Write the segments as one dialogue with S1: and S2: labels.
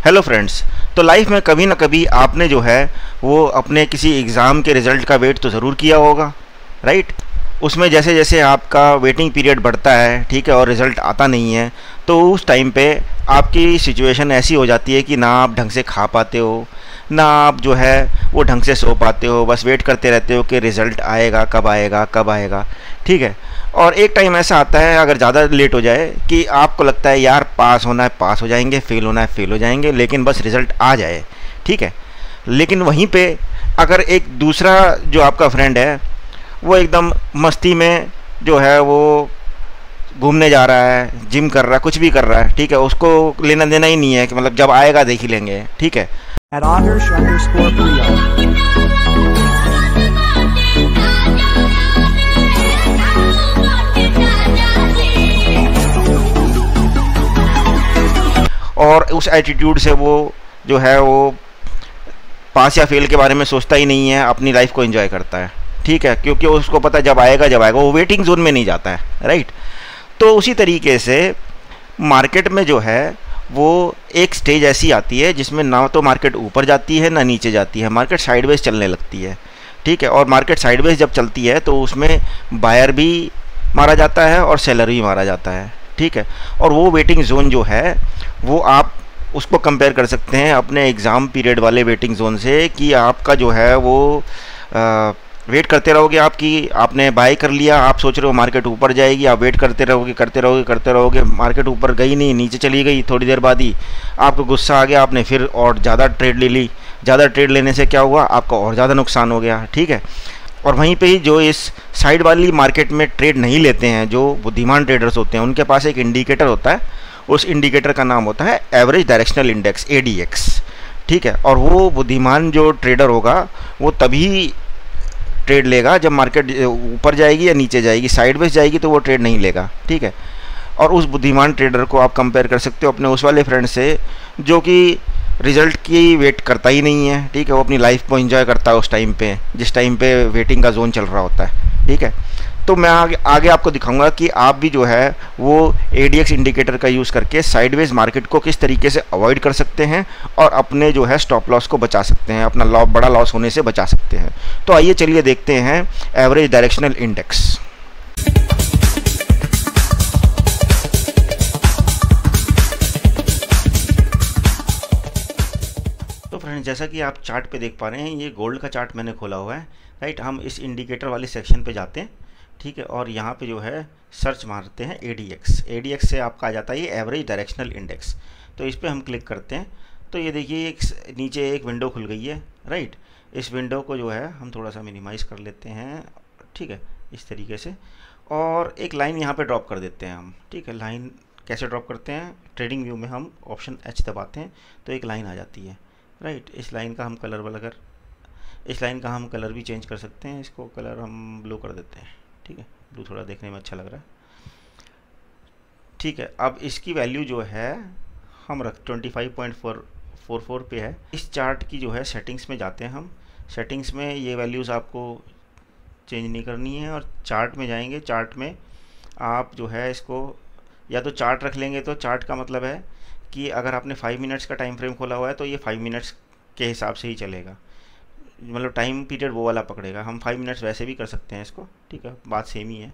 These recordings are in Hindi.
S1: Hello friends. तो लाइफ में कभी ना कभी आपने जो है वो अपने किसी एग्ज़ाम के रिज़ल्ट का वेट तो ज़रूर किया होगा, राइट। उसमें जैसे जैसे आपका वेटिंग पीरियड बढ़ता है, ठीक है, और रिज़ल्ट आता नहीं है, तो उस टाइम पे आपकी सिचुएशन ऐसी हो जाती है कि ना आप ढंग से खा पाते हो, ना आप जो है वो ढंग से सो पाते हो, बस वेट करते रहते हो कि रिज़ल्ट आएगा कब आएगा कब आएगा, ठीक है। और एक टाइम ऐसा आता है अगर ज़्यादा लेट हो जाए कि आपको लगता है यार पास होना है पास हो जाएंगे, फेल होना है फेल हो जाएंगे, लेकिन बस रिज़ल्ट आ जाए, ठीक है। लेकिन वहीं पे अगर एक दूसरा जो आपका फ्रेंड है वो एकदम मस्ती में जो है वो घूमने जा रहा है, जिम कर रहा है, कुछ भी कर रहा है, ठीक है, उसको लेना देना ही नहीं है कि मतलब जब आएगा देख ही लेंगे, ठीक है।
S2: At Adarsh_Priya.
S1: और उस एटीट्यूड से वो जो है वो पास या फेल के बारे में सोचता ही नहीं है, अपनी लाइफ को एंजॉय करता है, ठीक है, क्योंकि उसको पता जब आएगा वो वेटिंग जोन में नहीं जाता है, राइट। तो उसी तरीके से मार्केट में जो है वो एक स्टेज ऐसी आती है जिसमें ना तो मार्केट ऊपर जाती है ना नीचे जाती है, मार्केट साइडवेज चलने लगती है, ठीक है। और मार्केट साइडवेज जब चलती है तो उसमें बायर भी मारा जाता है और सेलर भी मारा जाता है, ठीक है। और वो वेटिंग जोन जो है वो आप उसको कंपेयर कर सकते हैं अपने एग्ज़ाम पीरियड वाले वेटिंग जोन से कि आपका जो है वो वेट करते रहोगे आपने बाय कर लिया, आप सोच रहे हो मार्केट ऊपर जाएगी, आप वेट करते रहोगे, मार्केट ऊपर गई नहीं, नीचे चली गई, थोड़ी देर बाद ही आपको गुस्सा आ गया, आपने फिर और ज़्यादा ट्रेड ले ली, ज़्यादा ट्रेड लेने से क्या हुआ, आपका और ज़्यादा नुकसान हो गया, ठीक है। और वहीं पे ही जो इस साइड वाली मार्केट में ट्रेड नहीं लेते हैं, जो बुद्धिमान ट्रेडर्स होते हैं, उनके पास एक इंडिकेटर होता है, उस इंडिकेटर का नाम होता है एवरेज डायरेक्शनल इंडेक्स, ADX, ठीक है। और वो बुद्धिमान जो ट्रेडर होगा वो तभी ट्रेड लेगा जब मार्केट ऊपर जाएगी या नीचे जाएगी, साइडवेज जाएगी तो वो ट्रेड नहीं लेगा, ठीक है। और उस बुद्धिमान ट्रेडर को आप कंपेयर कर सकते हो अपने उस वाले फ्रेंड से जो कि रिज़ल्ट की वेट करता ही नहीं है, ठीक है, वो अपनी लाइफ को एंजॉय करता है उस टाइम पे, जिस टाइम पे वेटिंग का जोन चल रहा होता है, ठीक है। तो मैं आगे आपको दिखाऊंगा कि आप भी जो है वो ADX इंडिकेटर का यूज़ करके साइडवेज मार्केट को किस तरीके से अवॉइड कर सकते हैं और अपने जो है स्टॉप लॉस को बचा सकते हैं, अपना बड़ा लॉस होने से बचा सकते हैं। तो आइए चलिए देखते हैं एवरेज डायरेक्शनल इंडेक्स। तो फ्रेंड्स, जैसा कि आप चार्ट पे देख पा रहे हैं, ये गोल्ड का चार्ट मैंने खोला हुआ है, राइट। हम इस इंडिकेटर वाले सेक्शन पे जाते हैं, ठीक है, और यहाँ पे जो है सर्च मारते हैं ADX से आपका आ जाता है ये एवरेज डायरेक्शनल इंडेक्स। तो इस पर हम क्लिक करते हैं तो ये देखिए एक नीचे एक विंडो खुल गई है, राइट। इस विंडो को जो है हम थोड़ा सा मिनिमाइज़ कर लेते हैं, ठीक है, इस तरीके से, और एक लाइन यहाँ पे ड्रॉप कर देते हैं हम, ठीक है। लाइन कैसे ड्रॉप करते हैं, ट्रेडिंग व्यू में हम ऑप्शन H दबाते हैं तो एक लाइन आ जाती है, राइट। इस लाइन का हम कलर भी चेंज कर सकते हैं, इसको कलर हम ब्लू कर देते हैं, ठीक है, ब्लू थोड़ा देखने में अच्छा लग रहा है, ठीक है। अब इसकी वैल्यू जो है हम 25.44 पे है। इस चार्ट की जो है सेटिंग्स में जाते हैं हम, सेटिंग्स में ये वैल्यूज़ आपको चेंज नहीं करनी है, और चार्ट में जाएंगे, चार्ट में आप जो है इसको या तो चार्ट रख लेंगे, तो चार्ट का मतलब है कि अगर आपने 5 मिनट्स का टाइम फ्रेम खोला हुआ है तो ये 5 मिनट्स के हिसाब से ही चलेगा, मतलब टाइम पीरियड वो वाला पकड़ेगा। हम 5 मिनट्स वैसे भी कर सकते हैं इसको, ठीक है, बात सेम ही है,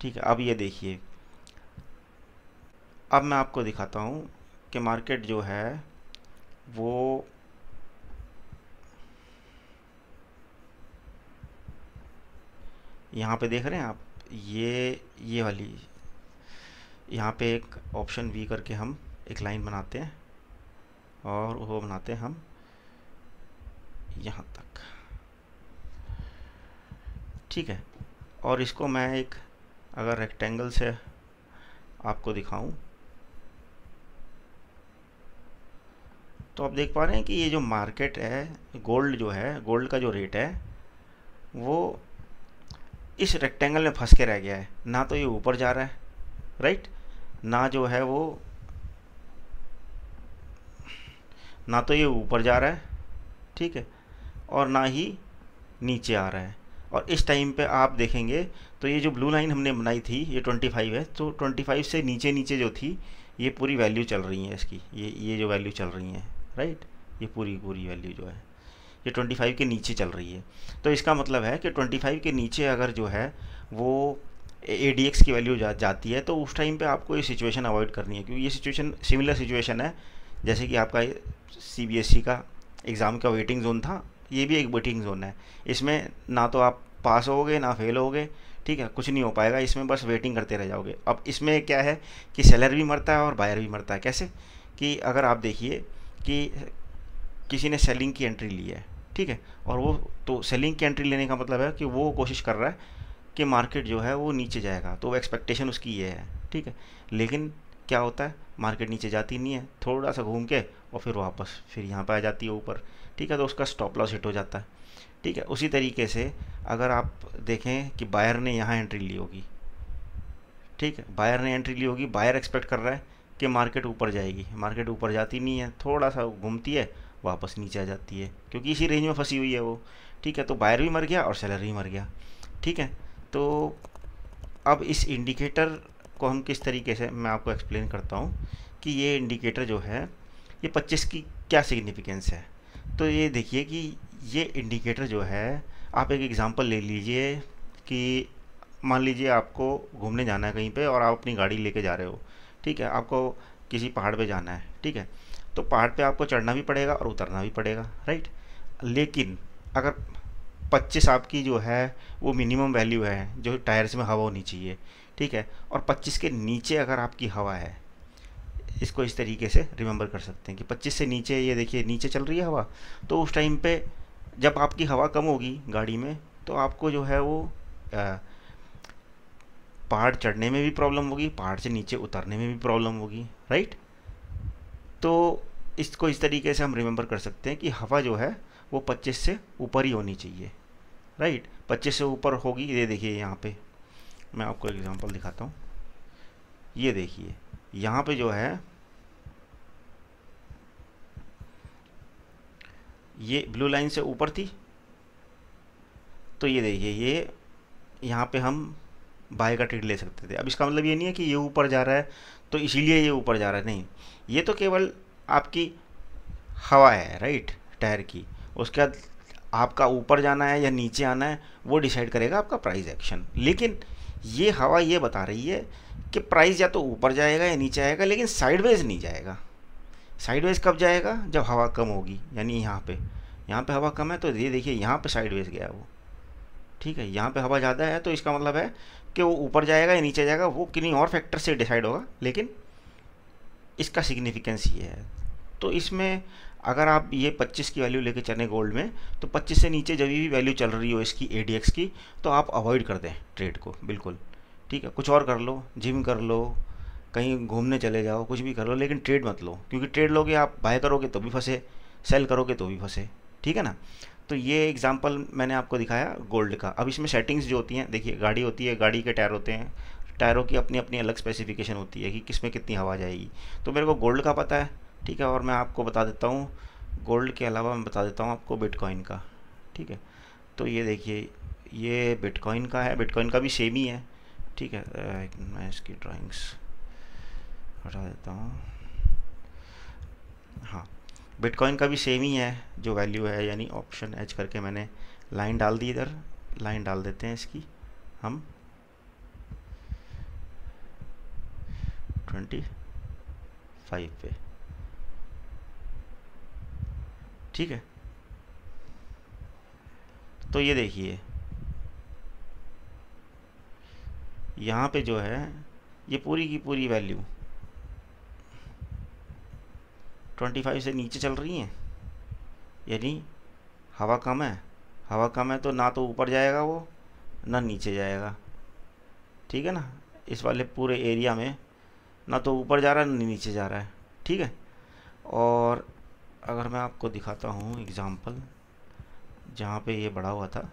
S1: ठीक है। अब ये देखिए, अब मैं आपको दिखाता हूँ कि मार्केट जो है वो यहाँ पे देख रहे हैं आप, ये वाली यहाँ पे एक ऑप्शन V करके हम एक लाइन बनाते हैं और वो बनाते हैं हम यहाँ तक, ठीक है। और इसको मैं एक अगर रेक्टेंगल से आपको दिखाऊं तो आप देख पा रहे हैं कि ये जो मार्केट है, गोल्ड जो है, गोल्ड का जो रेट है वो इस रेक्टेंगल में फंस के रह गया है, ना तो ये ऊपर जा रहा है, राइट, ना जो है वो ना तो ये ऊपर जा रहा है, ठीक है, और ना ही नीचे आ रहा है। और इस टाइम पे आप देखेंगे तो ये जो ब्लू लाइन हमने बनाई थी ये 25 है, तो 25 से नीचे नीचे जो थी ये पूरी वैल्यू चल रही है इसकी, ये जो वैल्यू चल रही है, राइट, ये पूरी वैल्यू जो है ये 25 के नीचे चल रही है। तो इसका मतलब है कि 25 के नीचे अगर जो है वो ADX की वैल्यू जाती है तो उस टाइम पे आपको ये सिचुएशन अवॉइड करनी है, क्योंकि ये सिचुएशन सिमिलर सिचुएशन है जैसे कि आपका CBSE का एग्ज़ाम का वेटिंग जोन था, ये भी एक वेटिंग जोन है। इसमें ना तो आप पास होगे ना फेल होगे, ठीक है, कुछ नहीं हो पाएगा इसमें, बस वेटिंग करते रह जाओगे। अब इसमें क्या है कि सेलर भी मरता है और बायर भी मरता है। कैसे कि अगर आप देखिए कि किसी ने सेलिंग की एंट्री ली है, ठीक है, और वो तो सेलिंग की एंट्री लेने का मतलब है कि वो कोशिश कर रहा है कि मार्केट जो है वो नीचे जाएगा, तो वो एक्सपेक्टेशन उसकी ये है, ठीक है। लेकिन क्या होता है, मार्केट नीचे जाती नहीं है, थोड़ा सा घूम के और फिर वापस फिर यहाँ पर आ जाती है ऊपर, ठीक है, तो उसका स्टॉप लॉस हिट हो जाता है, ठीक है। उसी तरीके से अगर आप देखें कि बायर ने यहाँ एंट्री ली होगी, ठीक है, बायर ने एंट्री ली होगी, बायर एक्सपेक्ट कर रहा है कि मार्केट ऊपर जाएगी, मार्केट ऊपर जाती नहीं है, थोड़ा सा घूमती है, वापस नीचे आ जाती है, क्योंकि इसी रेंज में फंसी हुई है वो, ठीक है। तो बायर भी मर गया और सेलर भी मर गया, ठीक है। तो अब इस इंडिकेटर को हम किस तरीके से, मैं आपको एक्सप्लेन करता हूँ कि ये इंडिकेटर जो है ये 25 की क्या सिग्निफिकेंस है। तो ये देखिए कि ये इंडिकेटर जो है, आप एक एग्ज़ाम्पल ले लीजिए कि मान लीजिए आपको घूमने जाना है कहीं पे और आप अपनी गाड़ी लेके जा रहे हो, ठीक है, आपको किसी पहाड़ पे जाना है, ठीक है, तो पहाड़ पे आपको चढ़ना भी पड़ेगा और उतरना भी पड़ेगा, राइट। लेकिन अगर 25 आपकी जो है वो मिनिमम वैल्यू है जो टायर्स में हवा होनी चाहिए, ठीक है, और 25 के नीचे अगर आपकी हवा है, इसको इस तरीके से रिमेंबर कर सकते हैं कि 25 से नीचे, ये देखिए नीचे चल रही है हवा, तो उस टाइम पे जब आपकी हवा कम होगी गाड़ी में तो आपको जो है वो पहाड़ चढ़ने में भी प्रॉब्लम होगी, पहाड़ से नीचे उतरने में भी प्रॉब्लम होगी, राइट। तो इसको इस तरीके से हम रिमेंबर कर सकते हैं कि हवा जो है वो 25 से ऊपर ही होनी चाहिए, राइट। 25 से ऊपर होगी, ये देखिए यहाँ पे मैं आपको एग्जांपल दिखाता हूँ, ये देखिए यहाँ पे जो है ये ब्लू लाइन से ऊपर थी, तो ये देखिए ये यहाँ पे हम बाय का ट्रेड ले सकते थे। अब इसका मतलब ये नहीं है कि ये ऊपर जा रहा है तो इसीलिए ये ऊपर जा रहा है, नहीं, ये तो केवल आपकी हवा है, राइट, टायर की। उसके बाद आपका ऊपर जाना है या नीचे आना है वो डिसाइड करेगा आपका प्राइस एक्शन। लेकिन ये हवा ये बता रही है कि प्राइस या तो ऊपर जाएगा या नीचे आएगा, लेकिन साइडवेज नहीं जाएगा। साइडवेज कब जाएगा, जब हवा कम होगी, यानी यहाँ पे हवा कम है तो ये देखिए यहाँ पे साइडवेज गया वो, ठीक है। यहाँ पे हवा ज़्यादा है तो इसका मतलब है कि वो ऊपर जाएगा या नीचे जाएगा, वो किन्हीं और फैक्टर से डिसाइड होगा, लेकिन इसका सिग्निफिकेंस ये है। तो इसमें अगर आप ये 25 की वैल्यू लेके चलें गोल्ड में, तो 25 से नीचे जब भी वैल्यू चल रही हो इसकी ADX की, तो आप अवॉइड कर दें ट्रेड को, बिल्कुल, ठीक है। कुछ और कर लो, जिम कर लो, कहीं घूमने चले जाओ, कुछ भी कर लो, लेकिन ट्रेड मत लो, क्योंकि ट्रेड लोगे आप, बाय करोगे तो भी फंसे, सेल करोगे तो भी फंसे, ठीक है ना। तो ये एग्जांपल मैंने आपको दिखाया गोल्ड का। अब इसमें सेटिंग्स जो होती हैं, देखिए गाड़ी होती है, गाड़ी के टायर होते हैं, टायरों की अपनी अपनी अलग स्पेसिफिकेशन होती है कि किस में कितनी हवा जाएगी। तो मेरे को गोल्ड का पता है, ठीक है, और मैं आपको बता देता हूँ गोल्ड के अलावा मैं बता देता हूँ आपको बिटकॉइन का, ठीक है। तो ये देखिए ये बिटकॉइन का है, बिटकॉइन का भी सेम ही है, ठीक है। मैं इसकी ड्राइंग्स हटा देता हूँ, हाँ, बिटकॉइन का भी सेम ही है जो वैल्यू है, यानी ऑप्शन एच करके मैंने लाइन डाल दी, इधर लाइन डाल देते हैं इसकी हम 25 पे, ठीक है। तो ये देखिए यहाँ पे जो है ये पूरी की पूरी वैल्यू 25 से नीचे चल रही हैं, यानी हवा कम है, हवा कम है तो ना तो ऊपर जाएगा वो ना नीचे जाएगा, ठीक है ना। इस वाले पूरे एरिया में ना तो ऊपर जा रहा है ना नीचे जा रहा है, ठीक है। और अगर मैं आपको दिखाता हूँ एग्ज़ाम्पल जहाँ पे ये बढ़ा हुआ था,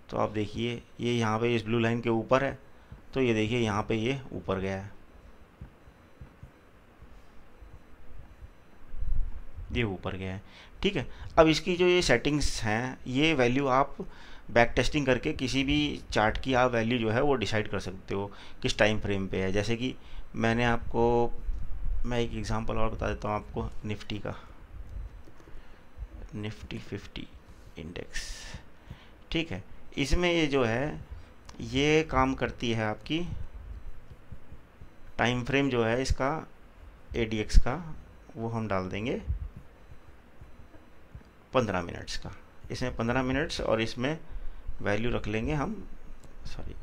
S1: तो आप देखिए ये यहाँ पे इस ब्लू लाइन के ऊपर है, तो ये देखिए यहाँ पे ये ऊपर गया है, ये ऊपर गया है, ठीक है। अब इसकी जो ये सेटिंग्स हैं, ये वैल्यू आप बैक टेस्टिंग करके किसी भी चार्ट की आप वैल्यू जो है वो डिसाइड कर सकते हो किस टाइम फ्रेम पे है। जैसे कि मैंने आपको मैं एक एग्जांपल और बता देता हूँ आपको निफ्टी का, निफ्टी 50 इंडेक्स, ठीक है। इसमें ये जो है ये काम करती है आपकी, टाइम फ्रेम जो है इसका ADX का वो हम डाल देंगे 15 मिनट्स का, इसमें 15 मिनट्स, और इसमें वैल्यू रख लेंगे हम, सॉरी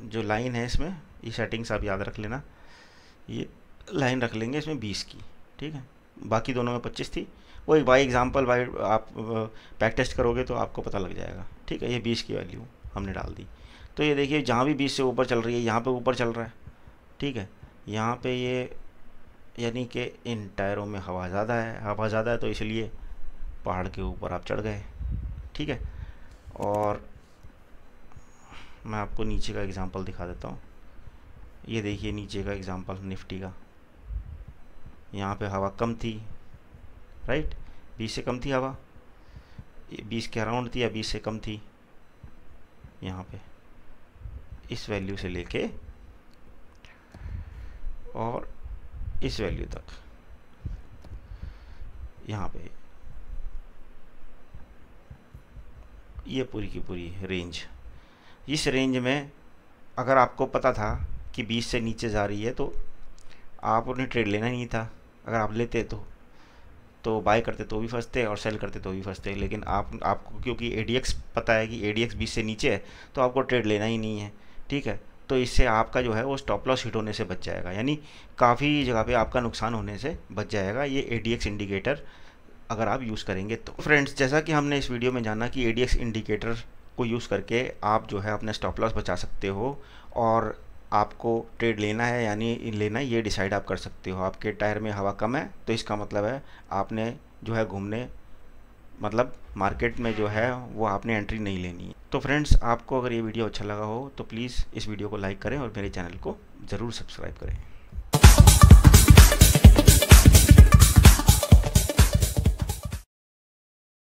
S1: जो लाइन है इसमें, ये सेटिंग्स आप याद रख लेना, ये लाइन रख लेंगे इसमें 20 की, ठीक है। बाकी दोनों में 25 थी, वो एक बाई एग्जांपल बाई आप बैक टेस्ट करोगे तो आपको पता लग जाएगा, ठीक है। ये 20 की वैल्यू हमने डाल दी, तो ये देखिए जहाँ भी 20 से ऊपर चल रही है यहाँ पे ऊपर चल रहा है, ठीक है। यहाँ पे ये यानी कि इन टायरों में हवा ज़्यादा है, हवा ज़्यादा है तो इसलिए पहाड़ के ऊपर आप चढ़ गए, ठीक है। और मैं आपको नीचे का एग्जांपल दिखा देता हूँ, ये देखिए नीचे का एग्जांपल निफ्टी का, यहाँ पे हवा कम थी, राइट, 20 से कम थी हवा, 20 के अराउंड थी या 20 से कम थी, यहाँ पे इस वैल्यू से लेके और इस वैल्यू तक, यहाँ पे ये पूरी की पूरी रेंज, इस रेंज में अगर आपको पता था कि 20 से नीचे जा रही है तो आप उन्हें ट्रेड लेना ही नहीं था। अगर आप लेते तो बाय करते तो भी फंसते और सेल करते तो भी फंसते, लेकिन आपको क्योंकि ADX पता है कि ADX 20 से नीचे है तो आपको ट्रेड लेना ही नहीं है, ठीक है। तो इससे आपका जो है वो स्टॉप लॉस हिट होने से बच जाएगा, यानी काफ़ी जगह पे आपका नुकसान होने से बच जाएगा ये ADX इंडिकेटर अगर आप यूज़ करेंगे तो। फ्रेंड्स, जैसा कि हमने इस वीडियो में जाना कि ADX इंडिकेटर को यूज़ करके आप जो है अपना स्टॉप लॉस बचा सकते हो और आपको ट्रेड लेना है यानी लेना ये डिसाइड आप कर सकते हो। आपके टायर में हवा कम है तो इसका मतलब है आपने जो है घूमने मतलब मार्केट में जो है वो आपने एंट्री नहीं लेनी है। तो फ्रेंड्स, आपको अगर ये वीडियो अच्छा लगा हो तो प्लीज़ इस वीडियो को लाइक करें और मेरे चैनल को ज़रूर सब्सक्राइब करें।